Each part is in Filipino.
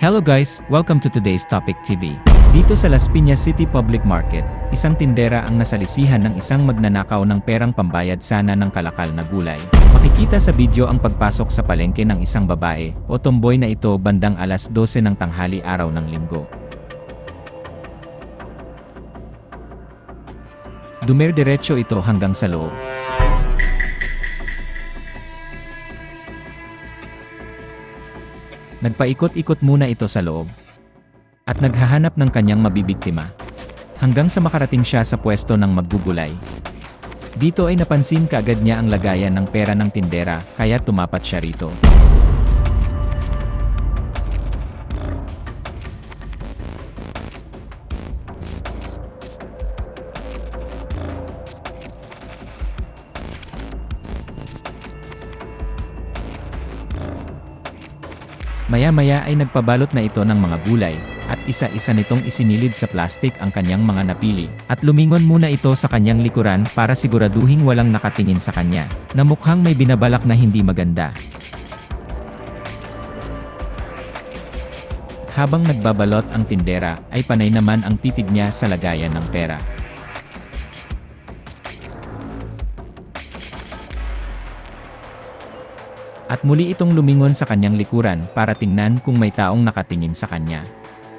Hello guys, welcome to today's Topic TV. Dito sa Las Piñas City Public Market, isang tindera ang nasalisihan ng isang magnanakaw ng perang pambayad sana ng kalakal na gulay. Makikita sa video ang pagpasok sa palengke ng isang babae o tomboy na ito bandang alas 12 ng tanghali araw ng linggo. Dumirdiretso ito hanggang sa loob. Nagpaikot-ikot muna ito sa loob at naghahanap ng kanyang mabibiktima hanggang sa makarating siya sa pwesto ng maggugulay. Dito ay napansin kaagad niya ang lagayan ng pera ng tindera kaya tumapat siya rito. Maya-maya ay nagpabalot na ito ng mga gulay, at isa-isa nitong isinilid sa plastik ang kanyang mga napili, at lumingon muna ito sa kanyang likuran para siguraduhing walang nakatingin sa kanya, na mukhang may binabalak na hindi maganda. Habang nagbabalot ang tindera, ay panay naman ang titig niya sa lagayan ng pera. At muli itong lumingon sa kanyang likuran para tingnan kung may taong nakatingin sa kanya.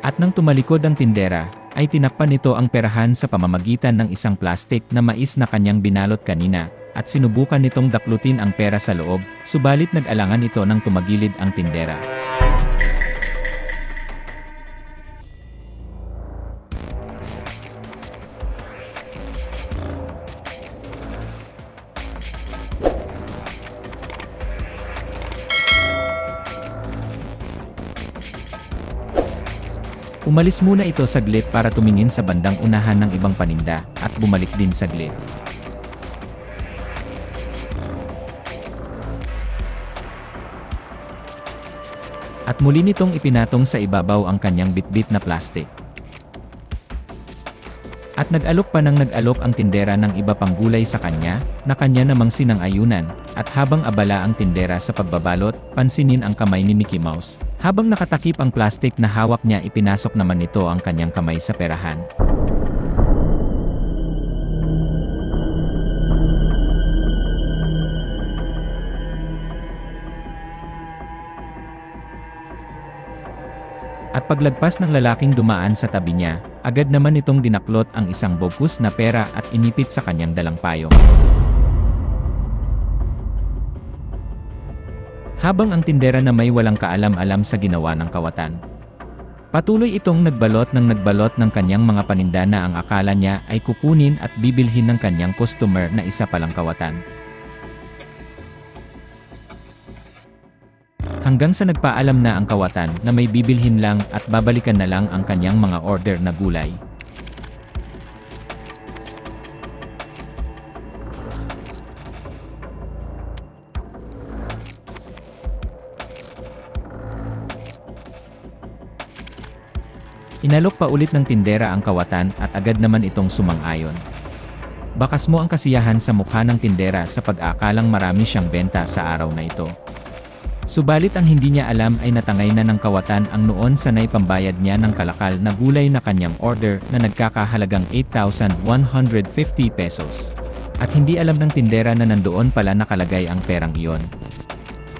At nang tumalikod ang tindera, ay tinakpan nito ang perahan sa pamamagitan ng isang plastik na mais na kanyang binalot kanina, at sinubukan nitong daklutin ang pera sa loob, subalit nag-alangan ito nang tumagilid ang tindera. Umalis muna ito saglit para tumingin sa bandang unahan ng ibang paninda, at bumalik din saglit. At muli nitong ipinatong sa ibabaw ang kanyang bitbit na plastik. At nag-alok pa ng nag-alok ang tindera ng iba pang gulay sa kanya, na kanya namang sinang-ayunan, at habang abala ang tindera sa pagbabalot, pansinin ang kamay ni Mickey Mouse. Habang nakatakip ang plastik na hawak niya, ipinasok naman nito ang kanyang kamay sa perahan. At paglagpas ng lalaking dumaan sa tabi niya, agad naman itong dinaklot ang isang bogus na pera at inipit sa kanyang dalang payong. Habang ang tindera na may walang kaalam-alam sa ginawa ng kawatan. Patuloy itong nagbalot ng kanyang mga paninda na ang akala niya ay kukunin at bibilhin ng kanyang customer na isa palang kawatan. Hanggang sa nagpaalam na ang kawatan na may bibilhin lang at babalikan na lang ang kanyang mga order na gulay. Inalok pa ulit ng tindera ang kawatan at agad naman itong sumang-ayon. Bakas mo ang kasiyahan sa mukha ng tindera sa pag-aakalang marami siyang benta sa araw na ito. Subalit ang hindi niya alam ay natangay na ng kawatan ang noon sanay pambayad niya ng kalakal na gulay na kanyang order na nagkakahalagang 8,150 pesos. At hindi alam ng tindera na nandoon pala nakalagay ang perang iyon.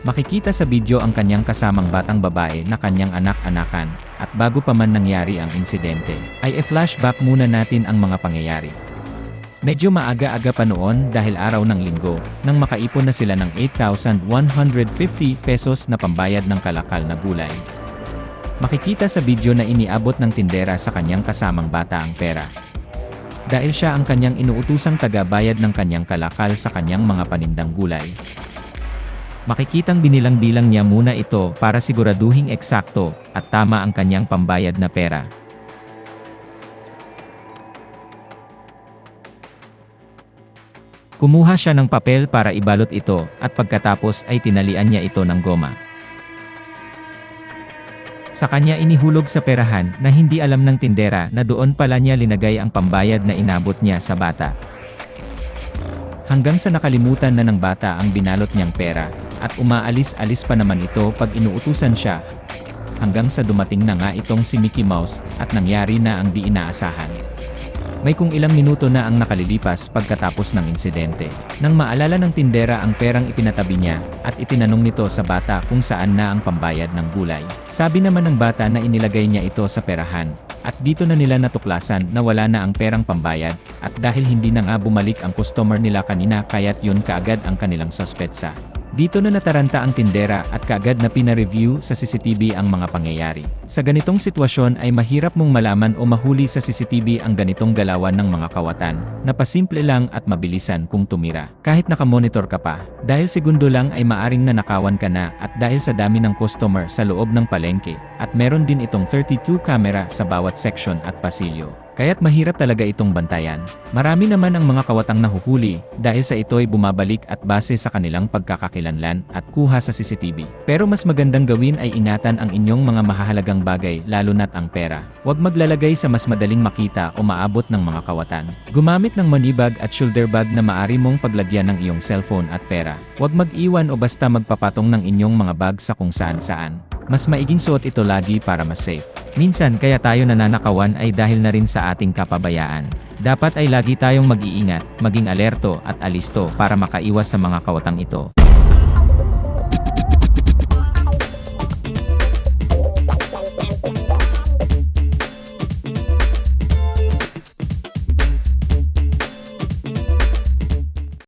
Makikita sa video ang kanyang kasamang batang babae na kanyang anak-anakan, at bago pa man nangyari ang insidente, ay i-flashback muna natin ang mga pangyayari. Medyo maaga-aga pa noon dahil araw ng linggo, nang makaipon na sila ng 8,150 pesos na pambayad ng kalakal na gulay. Makikita sa video na iniabot ng tindera sa kanyang kasamang bata ang pera. Dahil siya ang kanyang inuutusang taga-bayad ng kanyang kalakal sa kanyang mga panindang gulay. Makikitang binilang-bilang niya muna ito para siguraduhing eksakto at tama ang kanyang pambayad na pera. Kumuha siya ng papel para ibalot ito at pagkatapos ay tinalian niya ito ng goma. Sa kanya inihulog sa perahan na hindi alam ng tindera na doon pala niya linagay ang pambayad na inabot niya sa bata. Hanggang sa nakalimutan na ng bata ang binalot niyang pera, at umaalis-alis pa naman ito pag inuutusan siya. hanggang sa dumating na nga itong si Mickey Mouse at nangyari na ang di inaasahan. May kung ilang minuto na ang nakalilipas pagkatapos ng insidente. Nang maalala ng tindera ang perang ipinatabi niya, at itinanong nito sa bata kung saan na ang pambayad ng gulay. Sabi naman ng bata na inilagay niya ito sa perahan, at dito na nila natuklasan na wala na ang perang pambayad, at dahil hindi na nga bumalik ang customer nila kanina kaya't yun kaagad ang kanilang suspetsa. Dito na nataranta ang tindera at kaagad na pina-review sa CCTV ang mga pangyayari. Sa ganitong sitwasyon ay mahirap mong malaman o mahuli sa CCTV ang ganitong galawan ng mga kawatan, na pasimple lang at mabilisan kung tumira. Kahit nakamonitor ka pa, dahil segundo lang ay maaring nanakawan ka na at dahil sa dami ng customer sa loob ng palengke, at meron din itong 32 camera sa bawat section at pasilyo. Kaya't mahirap talaga itong bantayan. Marami naman ang mga kawatang nahuhuli dahil sa ito'y bumabalik at base sa kanilang pagkakakilanlan at kuha sa CCTV. Pero mas magandang gawin ay ingatan ang inyong mga mahahalagang bagay lalo na't ang pera. Huwag maglalagay sa mas madaling makita o maabot ng mga kawatan. Gumamit ng money bag at shoulder bag na maaari mong paglagyan ng iyong cellphone at pera. Huwag mag-iwan o basta magpapatong ng inyong mga bag sa kung saan-saan. Mas maiging suot ito lagi para mas safe. Minsan kaya tayo nananakawan ay dahil na rin sa ating kapabayaan. Dapat ay lagi tayong mag-iingat, maging alerto at alisto para makaiwas sa mga kawatang ito.